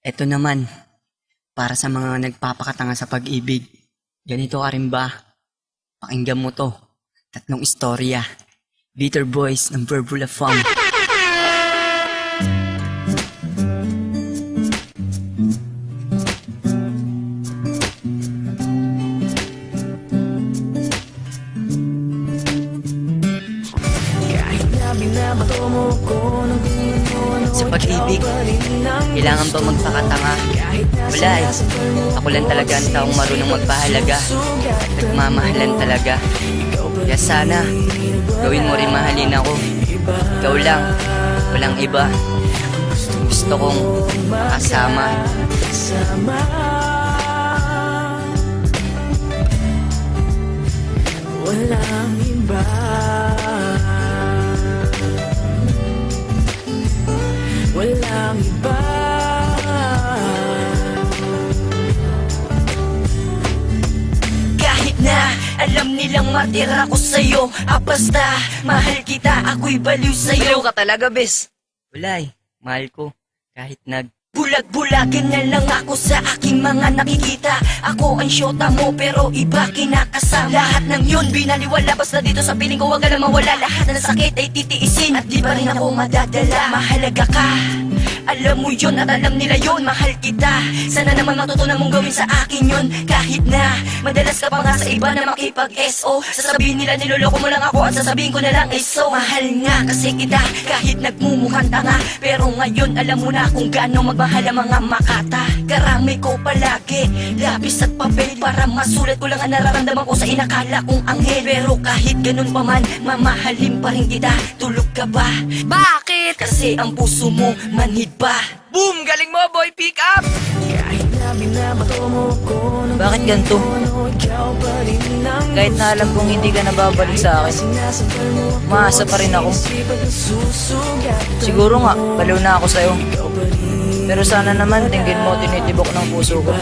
Eto naman, para sa mga nagpapakatanga sa pag-ibig. Ganito ka rin ba? Pakinggan mo to. Tatlong istorya. Bitter Boys ng Verbula Funk. Sa pag-ibig, kailangan ba magpakatanga? Wala eh. Ako lang talaga ang taong marunong magpahalaga at nagmamahalan talaga. Kaya sana, gawin mo rin mahalin ako. Ikaw lang, walang iba. Gusto kong makasama. Walang iba. Walang iba. Kahit na alam nilang matira ko sa'yo, basta mahal kita, ako'y baliw sa'yo. Baliw ka talaga, bes. Wala eh. Mahal ko. Kahit Bulag-bulagan na lang ako sa aking mga nakikita. Ako ang syota mo pero iba kinakasama. Lahat ng yun binaliwala, basta dito sa piling ko wag ka na mawala. Lahat na sakit ay titiisin at di pa rin ako madadala. Mahalaga ka, alam mo yun at alam nila yun. Mahal kita, sana naman matutunan mong gawin sa akin yun. Kahit na madalas ka pa nga sa iba na makipag-SO, sasabihin nila niloloko mo lang ako at sasabihin ko na lang ay so. Mahal nga kasi kita kahit nagmumukhang tanga, pero ngayon alam mo na kung gaano magmahal ang mga makata. Karami ko palagi lapis at papel para masulat ko lang ang nararamdaman ko sa inakala kong anghel. Pero kahit ganun pa man, mamahalin pa rin kita. Tulog ka ba? Bakit? Kasi ang puso mo manhid pa. Boom! Galing mo, boy! Pick up! Kahit na binabato mo ko ng Bakit ganito? tono, ikaw pa rin ang Kahit na alam kong hindi ka nababalik sa akin, sinasakal mo ako. umaasa pa rin ako. Isip at nasusugat. Siguro nga, baliw na ako sa'yo. Ikaw pa rin. Pero sana naman tingin mo tinitibok ng puso ko.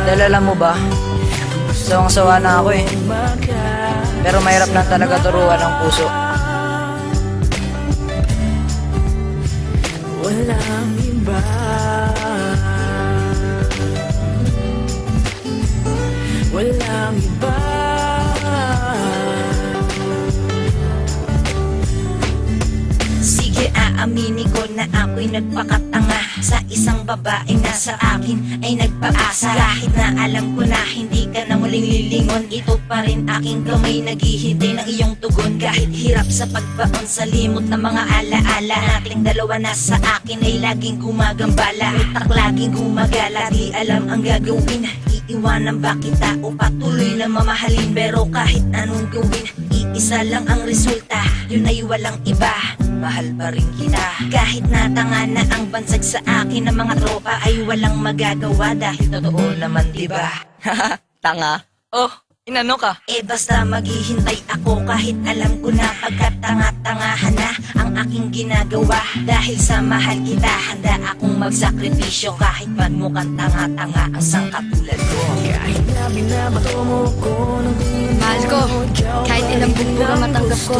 Dahil alam mo ba, sawang-sawa na ako eh. Pero mahirap lang talaga turuan ng puso. Walang iba. Walang iba. Sige, aaminin ko na ako'y nagpakatanga sa isang babae na sa akin ay nagpaasa. Kahit na alam ko na hindi ka na muling lilingon, ito pa rin aking kamay naghihintay ng iyong tugon. Kahit hirap sa pagbaon sa limot ng mga alaala nating dalawa na sa akin ay laging gumagambala. Utak laging gumagala, di alam ang gagawin. Iiwanan ba kita o patuloy na mamahalin? Pero kahit anong gawin, iisa lang ang resulta, yun ay walang iba. Mahal pa rin kita. Kahit natanga na ang bansag sa akin ng mga tropa, ay walang magagawa dahil totoo naman, diba? Tanga. Oh, inano ka? Eh basta maghihintay ako kahit alam ko na pagkatanga-tangahan na ang aking ginagawa. Dahil sa mahal kita, handa akong magsakripisyo kahit magmukhang tanga-tanga ang sangkatulad ko. Kahit na binabato mo ko ng Mahal ko, kahit ilang bugbog ang matanggap ko,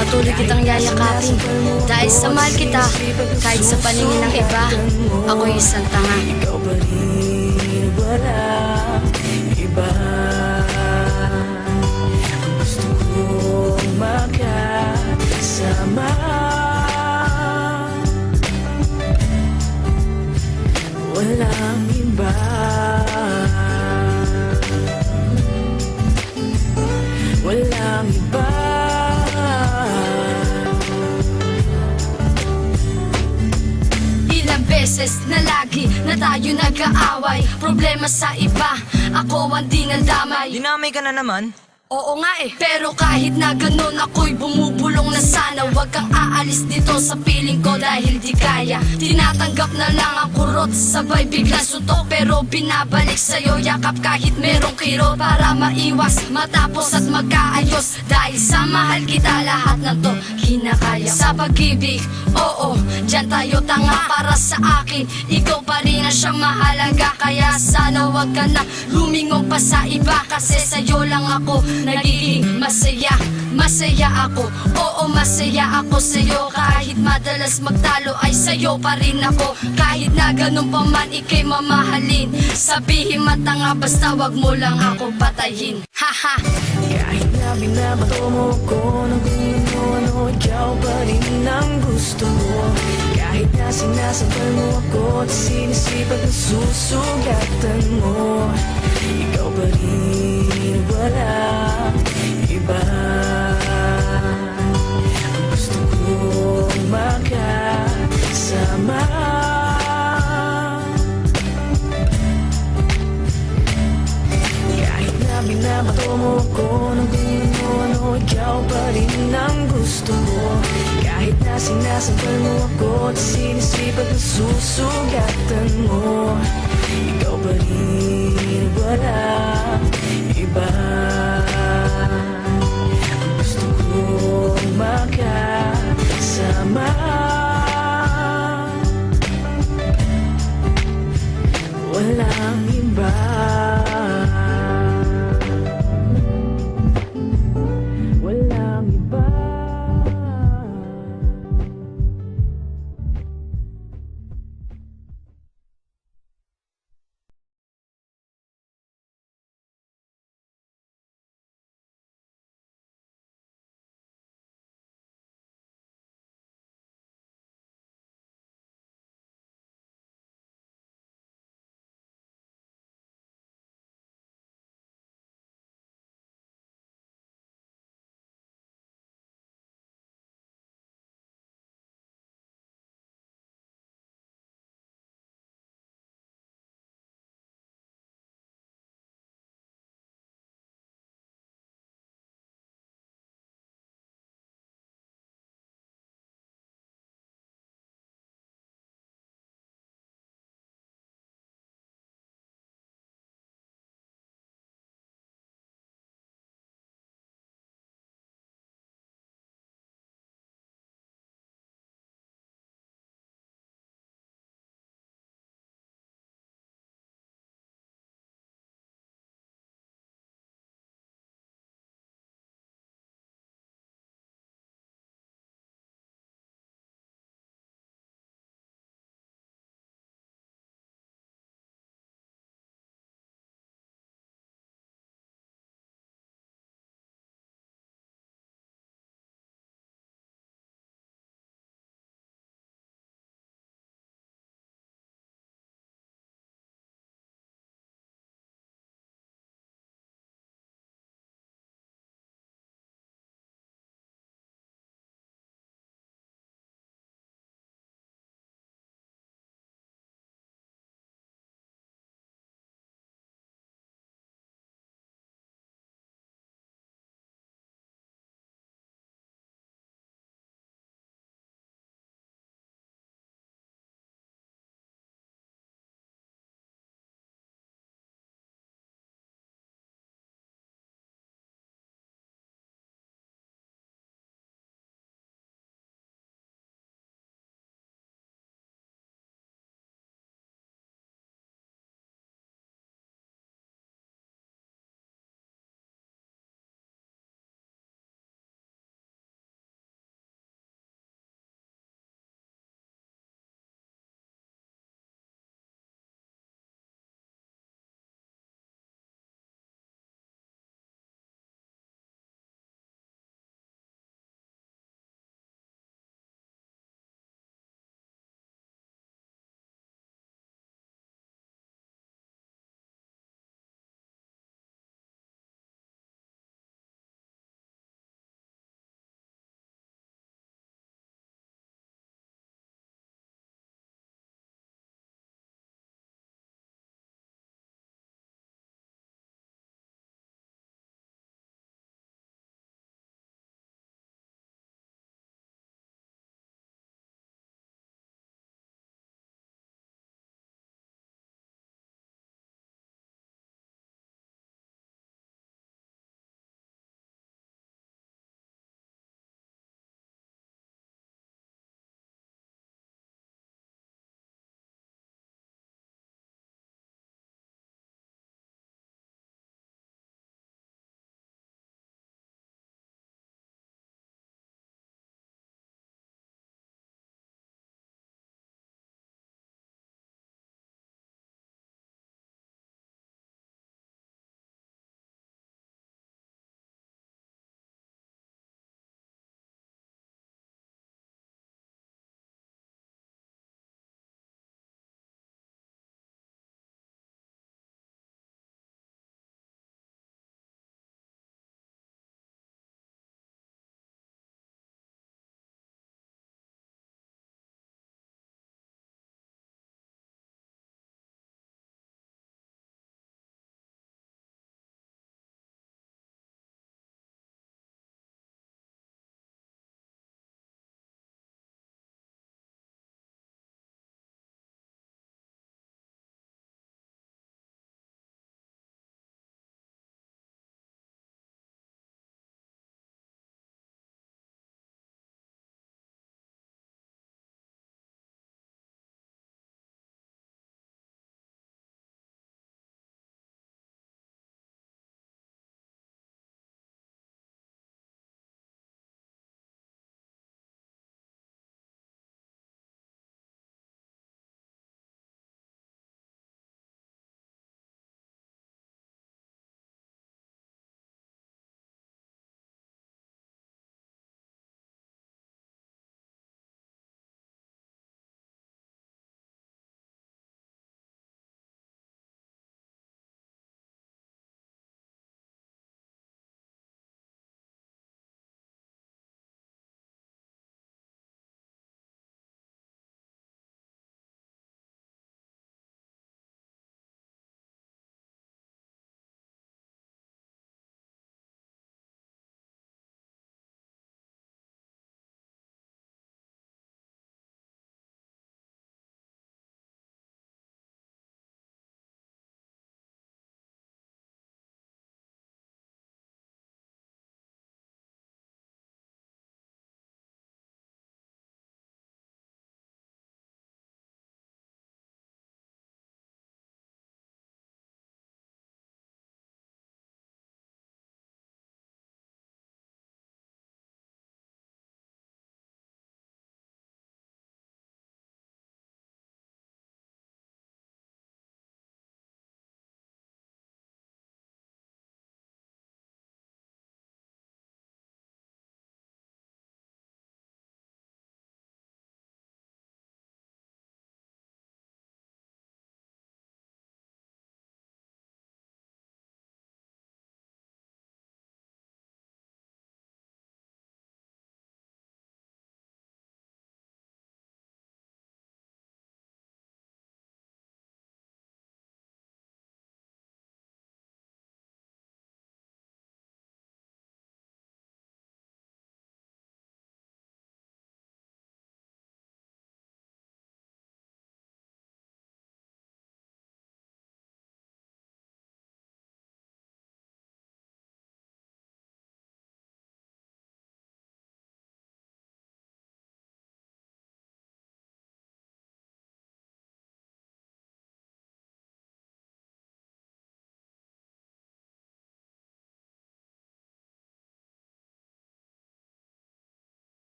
patuloy kitang yayakapin. Dahil sa mahal kita, kahit sa paningin ng iba, ako'y isang tanga. ikaw pa rin. Walang iba. Gusto kong makasama. Walang iba. Walang iba. Ilang beses na lagi na tayo nag-aaway, problema sa iba, ako ang di nadamay. Dinamay ka na naman. Oo nga eh, pero kahit na ganun ako'y bumubulong na sana. Huwag kang aalis dito sa piling ko dahil di kaya. Tinatanggap na lang ang kurot, sabay biglang suntok. Pero binabalik sa'yo yakap kahit merong kirot, para maiwas, matapos at magkaayos. Dahil sa mahal kita, lahat ng to kinakaya. Sa pag-ibig, oo, dyan tayo tanga. Para sa akin, ikaw pa rin ang siyang mahalaga. Kaya sana huwag ka na lumingon pa sa iba, kasi sa'yo lang ako nagiging masaya. masaya ako. Oo, masaya ako sa'yo. Kahit madalas magtalo ay sa'yo pa rin ako. Kahit na ganun pa man ika'y mamahalin. Sabihin matanga basta wag mo lang ako patayin. Haha. Kahit na binabato mo ko ng kung ano-ano, ikaw pa rin ang gusto mo. Kahit na sinasabal mo ako at sinisipag na susugatan mo, ikaw pa rin, walang iba. Gusto kong makasama. Kahit na binabato mo ko ng kung ano-ano, ikaw pa rin ang gusto mo. Kahit na sinasabal mo ako at sinisipag na susugatan mo, ikaw pa rin, walang iba. Gusto kong makasama. Walang iba.